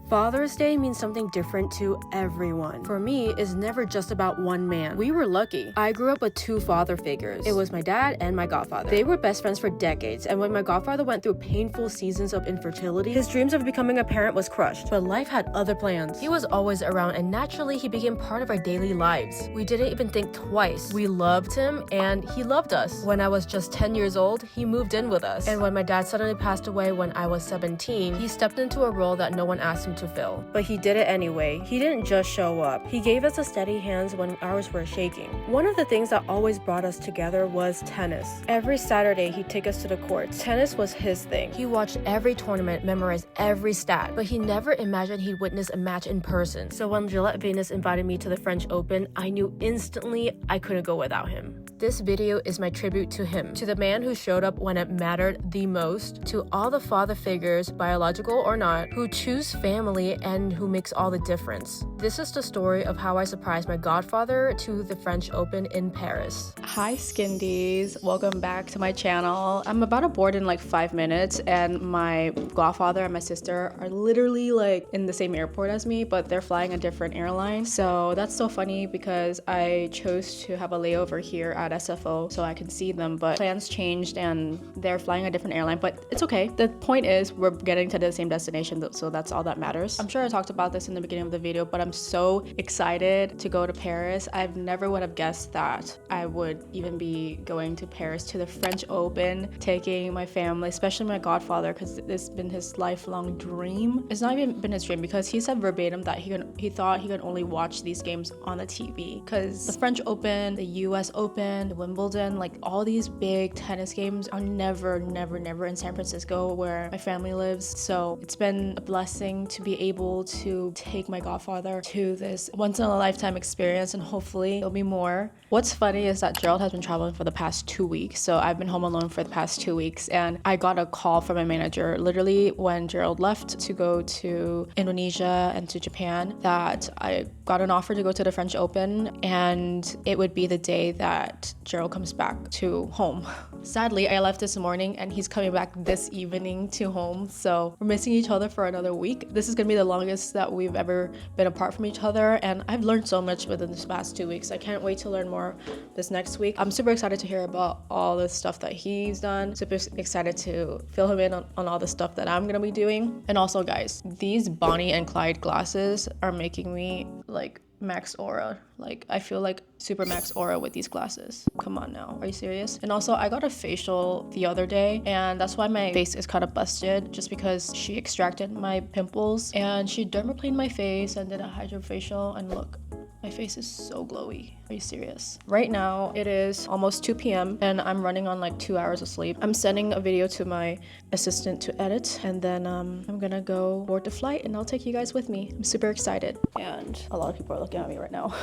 Father's Day means something different to everyone. For me, it's never just about one man. We were lucky. I grew up with two father figures. It was my dad and my godfather. They were best friends for decades, and when my godfather went through painful seasons of infertility, his dreams of becoming a parent was crushed. But life had other plans. He was always around, and naturally, he became part of our daily lives. We didn't even think twice. We loved him, and he loved us. When I was just 10 years old, he moved in with us. And when my dad suddenly passed away when I was 17, he stepped into a role that no one asked him to fill. But he did it anyway. He didn't just show up. He gave us a steady hands when ours were shaking. One of the things that always brought us together was tennis. Every Saturday, he'd take us to the courts. Tennis was his thing. He watched every tournament, memorized every stat, but he never imagined he'd witness a match in person. So when Gillette Venus invited me to the French Open, I knew instantly I couldn't go without him. This video is my tribute to him, to the man who showed up when it mattered the most, to all the father figures, biological or not, who choose family and who makes all the difference. This is the story of how I surprised my godfather to the French Open in Paris. Hi Skindies, welcome back to my channel. I'm about to board in like 5 minutes, and my godfather and my sister are literally like in the same airport as me, but they're flying a different airline. So that's so funny because I chose to have a layover here at SFO so I can see them, but plans changed and they're flying a different airline, but it's okay. The point is we're getting to the same destination, so that's all that matters. I'm sure I talked about this in the beginning of the video, but I'm so excited to go to Paris. I've never would have guessed that I would even be going to Paris to the French Open, taking my family, especially my godfather, because this has been his lifelong dream. It's not even been his dream because he said verbatim that he thought he could only watch these games on the TV, because the French Open, the US Open, Wimbledon, like all these big tennis games are never in San Francisco where my family lives. So it's been a blessing to be able to take my godfather to this once in a lifetime experience, and hopefully there'll be more. What's funny is that Gerald has been traveling for the past 2 weeks, so I've been home alone for the past 2 weeks, and I got a call from my manager literally when Gerald left to go to Indonesia and to Japan that I got an offer to go to the French Open, and it would be the day that Gerald comes back to home. Sadly, I left this morning and he's coming back this evening to home, so we're missing each other for another week. This is gonna be the longest that we've ever been apart from each other, and I've learned so much within this past 2 weeks. I can't wait to learn more this next week. I'm super excited to hear about all the stuff that he's done, super excited to fill him in on all the stuff that I'm gonna be doing. And also guys, these Bonnie and Clyde glasses are making me like max aura. Like I feel like super max aura with these glasses. Come on now, are you serious? And also I got a facial the other day, and that's why my face is kind of busted, just because she extracted my pimples and she dermaplaned my face and did a hydrofacial, and look, my face is so glowy. Are you serious? Right now it is almost 2 p.m. and I'm running on like 2 hours of sleep. I'm sending a video to my assistant to edit, and then I'm gonna go board the flight and I'll take you guys with me. I'm super excited, and a lot of people are looking at me right now.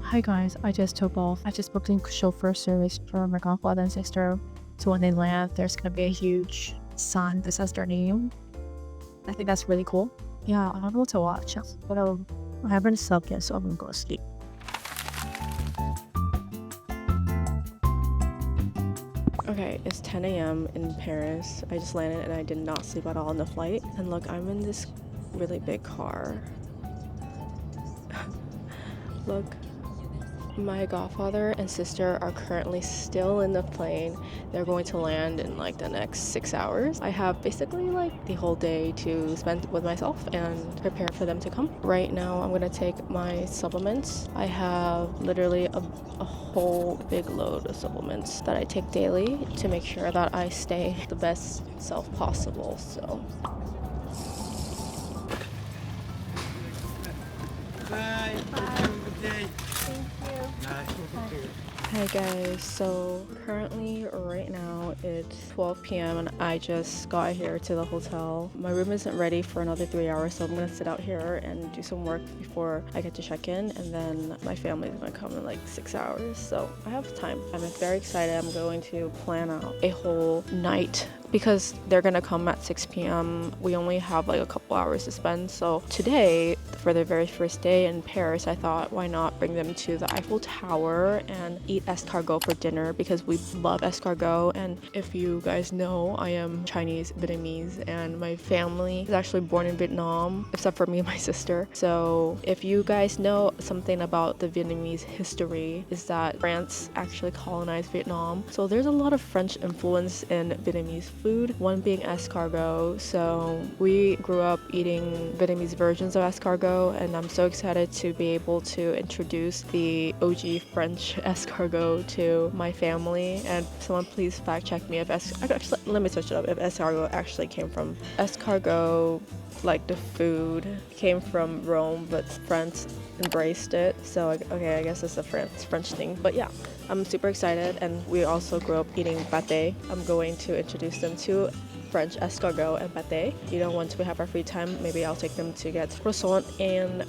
Hi guys, I just took off. I just booked in chauffeur service for my godfather and sister. So when they land, there's gonna be a huge sign that says their name. I think that's really cool. Yeah, I don't know what to watch, but I haven't slept yet, so I'm gonna go to sleep. Okay, it's 10 a.m. in Paris. I just landed and I did not sleep at all on the flight. And look, I'm in this really big car. Look. My godfather and sister are currently still in the plane. They're going to land in like the next 6 hours. I have basically like the whole day to spend with myself and prepare for them to come. Right now, I'm gonna take my supplements. I have literally a whole big load of supplements that I take daily to make sure that I stay the best self possible, so. Bye. Have a good day. Hi guys, so currently right now It's 12 p.m. and I just got here to the hotel. My room isn't ready for another 3 hours, so I'm gonna sit out here and do some work before I get to check in, and then my family is gonna come in like 6 hours, so I have time. I'm very excited. I'm going to plan out a whole night because they're gonna come at 6 p.m. We only have like a couple hours to spend, so today, for their very first day in Paris, I thought why not bring them to the Eiffel Tower and eat escargot for dinner because we love escargot. And if you guys know, I am Chinese Vietnamese and my family is actually born in Vietnam, except for me and my sister. So if you guys know something about the Vietnamese history, is that France actually colonized Vietnam. So there's a lot of French influence in Vietnamese food, one being escargot. So we grew up eating Vietnamese versions of escargot, and I'm so excited to be able to introduce the OG French escargot to my family. And someone please fact check me if actually, let me switch it up, if escargot actually came from escargot. Like the food came from Rome, but France embraced it. So okay, I guess it's a French thing. But yeah, I'm super excited, and we also grew up eating pâté. I'm going to introduce them to French escargot and pâté. You know, once we have our free time, maybe I'll take them to get croissant and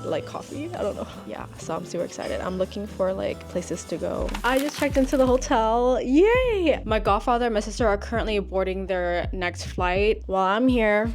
like coffee. I don't know. Yeah, so I'm super excited. I'm looking for like places to go. I just checked into the hotel. Yay! My godfather and my sister are currently boarding their next flight while I'm here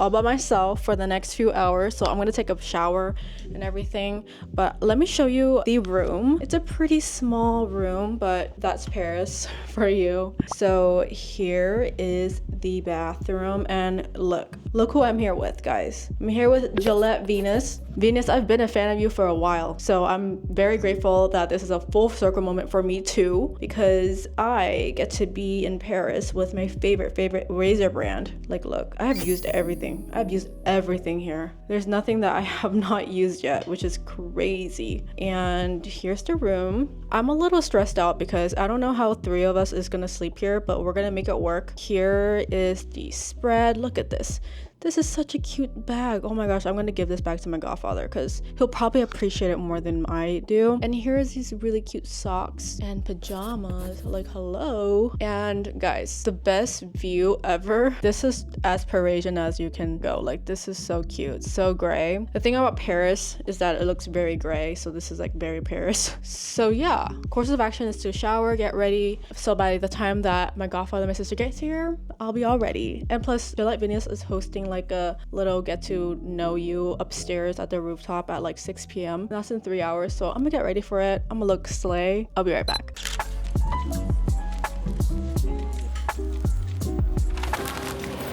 all by myself for the next few hours. So I'm gonna take a shower and everything, but let me show you the room. It's a pretty small room, but that's Paris for you. So here is the bathroom, and look who I'm here with, guys. I'm here with Gillette Venus. Venus, I've been a fan of you for a while, so I'm very grateful that this is a full circle moment for me too, because I get to be in Paris with my favorite razor brand. Like, look, I have used everything. I've used everything here. There's nothing that I have not used yet, which is crazy. And here's the room. I'm a little stressed out because I don't know how 3 of us is gonna sleep here, but we're gonna make it work. Here is the spread. Look at this. This is such a cute bag. Oh my gosh, I'm gonna give this bag to my godfather because he'll probably appreciate it more than I do. And here is these really cute socks and pajamas. Like, hello. And guys, the best view ever. This is as Parisian as you can go. Like, this is so cute, so gray. The thing about Paris is that it looks very gray, so this is like very Paris. So yeah, course of action is to shower, get ready. So by the time that my godfather and my sister gets here, I'll be all ready. And plus, Gillette Venus is hosting like a little get to know you upstairs at the rooftop at like 6 p.m. That's in 3 hours, so I'm gonna get ready for it. I'm gonna look slay. I'll be right back.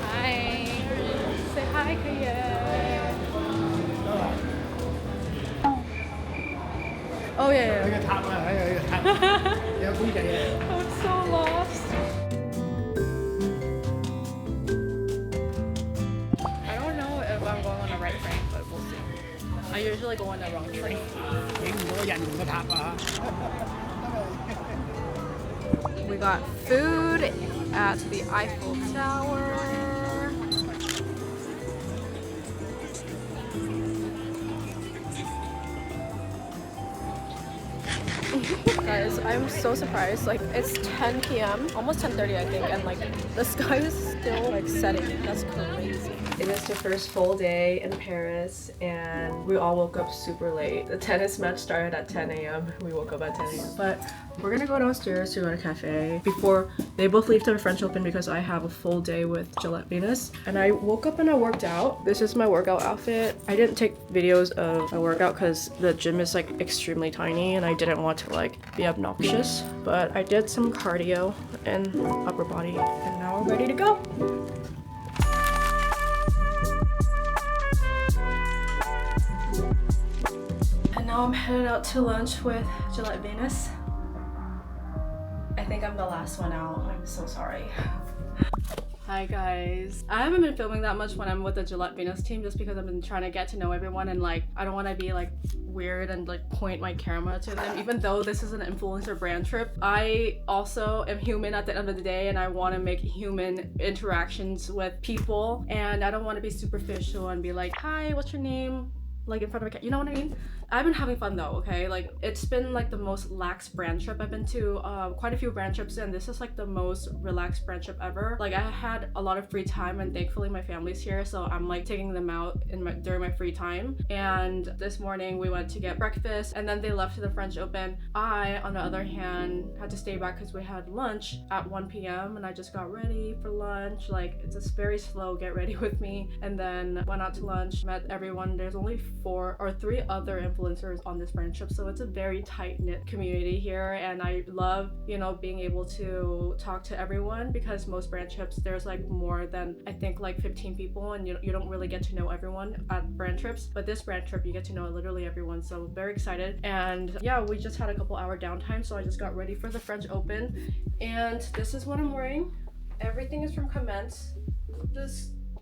Hi. Say hi, Kaya. Oh yeah. I'm so lost. I'm going on the right train, but we'll see. I usually go on the wrong train. We got food at the Eiffel Tower. Guys, I'm so surprised. Like, it's 10 p.m., almost 10:30 I think, and like the sky is still like setting. That's crazy. It is the first full day in Paris, and we all woke up super late. The tennis match started at 10 a.m. We woke up at 10 a.m. But we're gonna go downstairs to a cafe before they both leave to the French Open because I have a full day with Gillette Venus. And I woke up and I worked out. This is my workout outfit. I didn't take videos of my workout because the gym is like extremely tiny and I didn't want to like be obnoxious. But I did some cardio and upper body, and now we're ready to go. And now I'm headed out to lunch with Gillette Venus. I think I'm the last one out. I'm so sorry. Hi guys. I haven't been filming that much when I'm with the Gillette Venus team just because I've been trying to get to know everyone, and like I don't want to be like weird and like point my camera to them. Even though this is an influencer brand trip, I also am human at the end of the day, and I want to make human interactions with people, and I don't want to be superficial and be like, hi, what's your name? Like in front of a camera, you know what I mean? I've been having fun though, okay? Like, it's been like the most lax brand trip I've been to. Quite a few brand trips, and this is like the most relaxed brand trip ever. Like, I had a lot of free time, and thankfully my family's here, so I'm like taking them out during my free time. And this morning we went to get breakfast, and then they left to the French Open. I, on the other hand, had to stay back because we had lunch at 1 p.m. and I just got ready for lunch. Like, it's a very slow get ready with me, and then went out to lunch, met everyone. There's only 4 or 3 other influencers on this brand trip, so it's a very tight-knit community here, and I love, you know, being able to talk to everyone, because most brand trips there's like more than, I think, like 15 people, and you don't really get to know everyone at brand trips. But this brand trip you get to know literally everyone, so very excited. And yeah, we just had a couple hour downtime, so I just got ready for the French Open, and this is what I'm wearing. Everything is from Commence.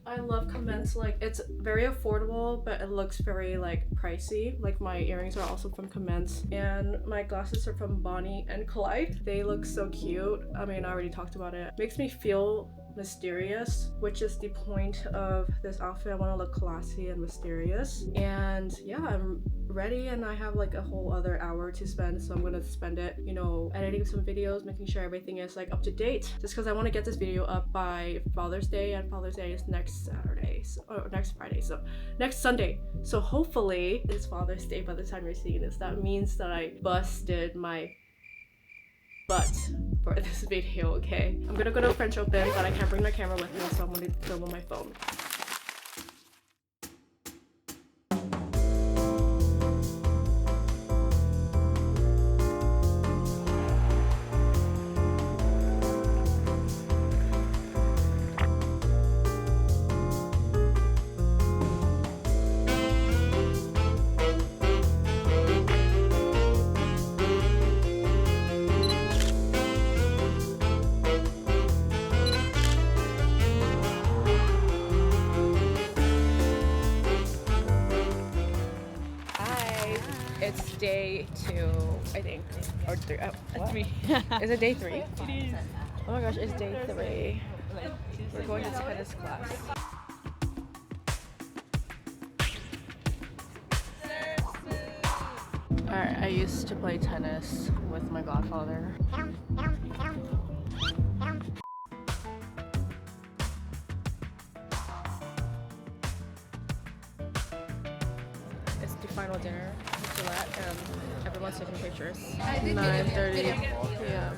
I love Commence. Like, it's very affordable, but it looks very like pricey. Like, my earrings are also from Commence, and my glasses are from Bonnie and Clyde. They look so cute. I mean, I already talked about it. Makes me feel mysterious, which is the point of this outfit. I want to look classy and mysterious. And yeah, I'm ready, and I have like a whole other hour to spend, so I'm gonna spend it, you know, editing some videos, making sure everything is like up to date, just because I want to get this video up by Father's Day, and Father's Day is next Saturday, or next Friday, so next Sunday. So hopefully it's Father's Day by the time you're seeing this. That means that I busted my butt for this video, okay? I'm gonna go to French Open, but I can't bring my camera with me, so I'm gonna film on my phone. It's day 2, I think, or 3. Oh, 3. Is it day 3? It is. Oh my gosh, it's day 3. We're going to tennis class. Alright, I used to play tennis with my godfather. It's the final dinner with Gillette, and everyone's taking pictures. 9:30 p.m.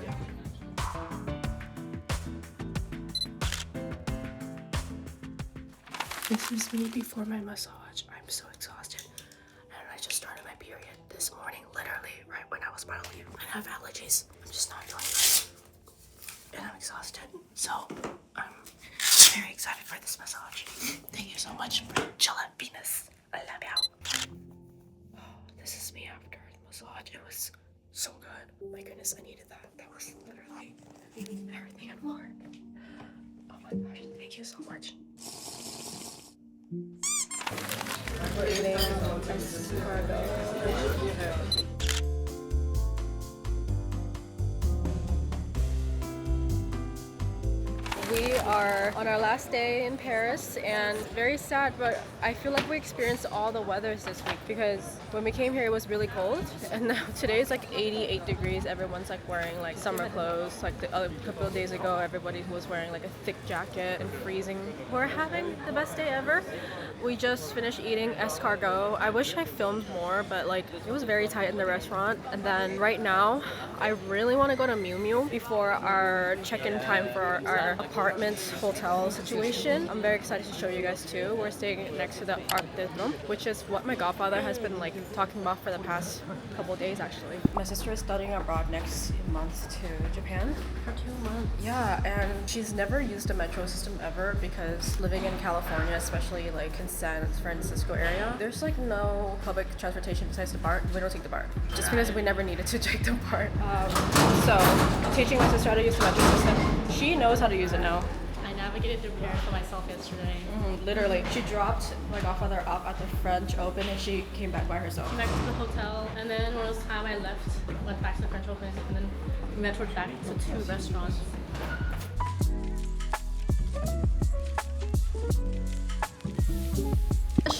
This is me before my massage. I'm so exhausted, and I just started my period this morning, literally right when I was about to leave. I have allergies. I'm just not feeling good, and I'm exhausted. So I'm very excited for this massage. Thank you so much for Gillette Venus. I love you. This is me after the massage. It was so good. My goodness, I needed that. That was literally everything and more. Oh my gosh, thank you so much. We're eating escargot. We are on our last day in Paris, and very sad, but I feel like we experienced all the weathers this week, because when we came here it was really cold, and now today is like 88 degrees. Everyone's like wearing like summer clothes. Like the other couple of days ago, everybody was wearing like a thick jacket and freezing. We're having the best day ever. We just finished eating escargot. I wish I filmed more, but like it was very tight in the restaurant. And then right now, I really want to go to Miu Miu before our check-in time for our apartment hotel situation. I'm very excited to show you guys too. We're staying next to the Arc de Triomphe, which is what my godfather has been like talking about for the past couple of days actually. My sister is studying abroad next month to Japan for 2 months. Yeah, and she's never used a metro system ever, because living in California, especially like in San Francisco area, there's like no public transportation besides the BART. We don't take the BART just because we never needed to take the BART. So teaching my sister how to use the metro system. She knows how to use it now. I navigated through Paris for myself yesterday. Literally, she dropped my godfather off at the French Open, and she came back by herself. Back to the hotel, and then when it was time I left, went back to the French Open, and then metroed back to 2 restaurants.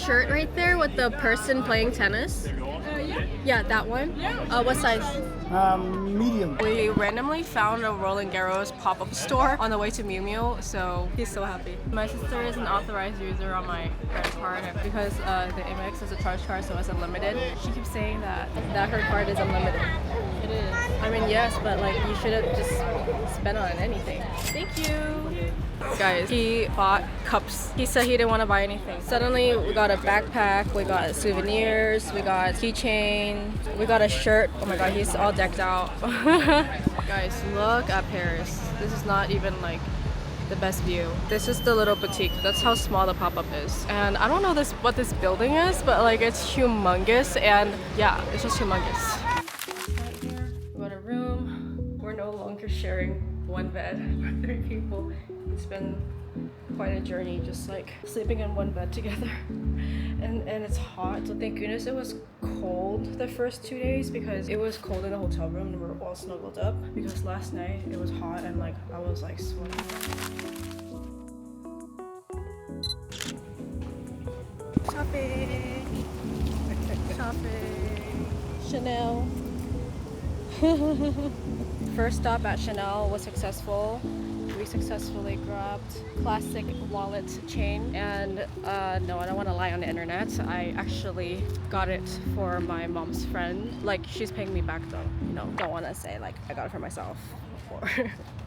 shirt right there with the person playing tennis? Yeah, that one. What size? Medium. We randomly found a Roland Garros pop-up store on the way to Miu Miu, so he's so happy. My sister is an authorized user on my credit card because the Amex is a charge card, so it's unlimited. She keeps saying that her card is unlimited. It is. I mean, yes, but like you should have just spent on anything. Thank you. Guys, he bought cups. He said he didn't want to buy anything. Suddenly, we got a backpack, we got souvenirs, we got keychain, we got a shirt. Oh my god, he's all decked out. Guys, look at Paris. This is not even like the best view. This is the little boutique. That's how small the pop-up is. And I don't know what this building is, but like it's humongous, and yeah, it's just humongous. Right here, we got a room. We're no longer sharing one bed for 3 people. It's been quite a journey, just like sleeping in one bed together. And it's hot, so thank goodness it was cold the first 2 days, because it was cold in the hotel room and we were all snuggled up, because last night it was hot and like I was like sweating. Shopping! Shopping! Chanel! First stop at Chanel was successful. We successfully grabbed classic wallet chain, and no, I don't want to lie on the internet. I actually got it for my mom's friend. Like, she's paying me back though, you know. Don't want to say like I got it for myself, or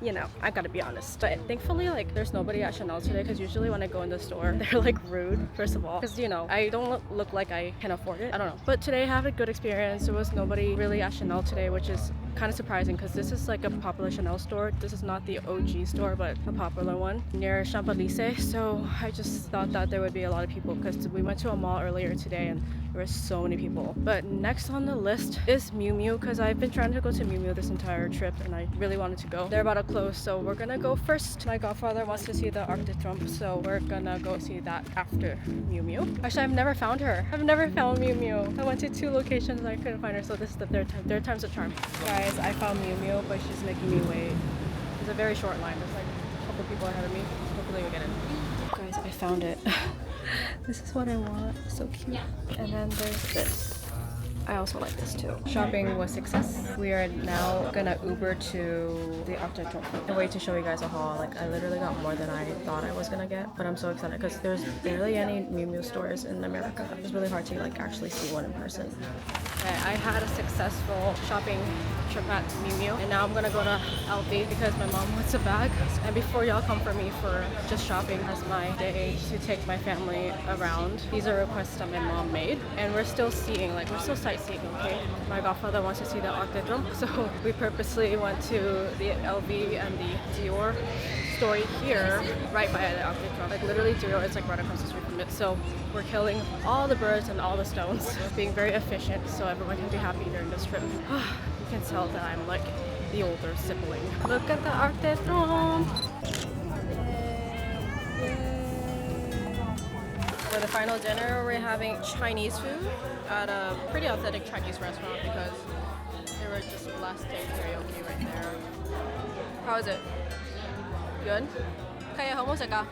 you know, I gotta be honest. But thankfully, like, there's nobody at Chanel today, because usually when I go in the store, they're like rude, first of all, because you know, I don't look like I can afford it. I don't know. But today I have a good experience. There was nobody really at Chanel today, which is kind of surprising, because this is like a popular Chanel store. This is not the OG store, but a popular one near Champs-Élysées. So I just thought that there would be a lot of people, because we went to a mall earlier today and there were so many people. But next on the list is Miu Miu, because I've been trying to go to Miu Miu this entire trip and I really wanted to go. They're about to close, so we're gonna go first. My godfather wants to see the Arc de Triomphe, so we're gonna go see that after Miu Miu. Actually, I've never found her. I've never found Miu Miu. I went to 2 locations and I couldn't find her, so this is the third time. Third time's a charm. Guys, I found Miu Miu, but she's making me wait. It's a very short line. There's like a couple people ahead of me. Hopefully we get in. Guys, I found it. This is what I want. So cute. And then there's this. I also like this too. Shopping was success. We are now gonna Uber to the Arc de Triomphe. And wait to show you guys a haul. Like, I literally got more than I thought I was gonna get, but I'm so excited because there's barely any Miu Miu stores in America. It's really hard to like actually see one in person. Okay, I had a successful shopping trip at Miu Miu, and now I'm gonna go to LV because my mom wants a bag. And before y'all come for me for just shopping as my day to take my family around, these are requests that my mom made, and we're still seeing, like, we're still sightseeing, okay? My godfather wants to see the Arc de Triomphe, so we purposely went to the LV and the Dior store here, right by the Arc de Triomphe. Like, literally Dior is like right across the street from it, so we're killing all the birds and all the stones, being very efficient so everyone can be happy during this trip. You can tell that I'm like the older sibling. Look at the Arc de Triomphe! For the final dinner, we're having Chinese food at a pretty authentic Chinese restaurant because they were just blasting karaoke right there. How is it? Good? 可以好唔好食㗎？